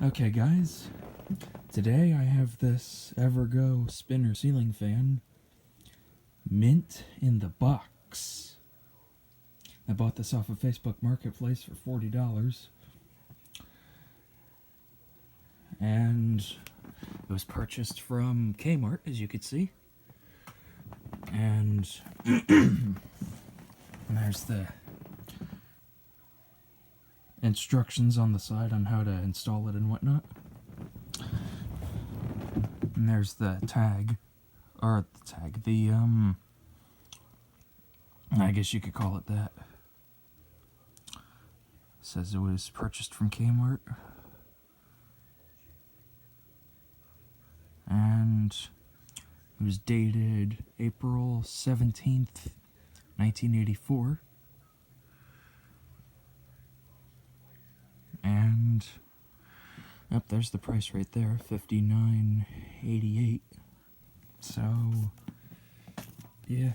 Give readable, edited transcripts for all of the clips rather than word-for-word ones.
Okay guys, today I have this Evergo spinner ceiling fan, mint in the box. I bought this off of Facebook Marketplace for $40, and it was purchased from Kmart, as you could see. And there's the instructions on the side on how to install it and whatnot. And there's the tag, or I guess you could call it that. It says it was purchased from Kmart. And it was dated April 17th, 1984. And yep, there's the price right there, $59.88. So yeah.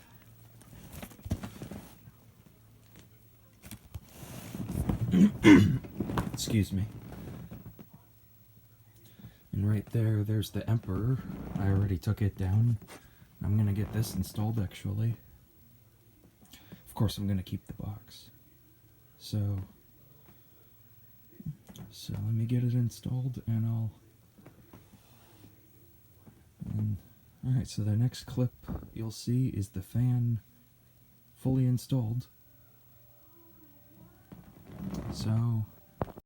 Excuse me. And right there's the Emperor. I already took it down. I'm gonna get this installed actually. Of course I'm gonna keep the box. So let me get it installed and alright, so the next clip you'll see is the fan fully installed. So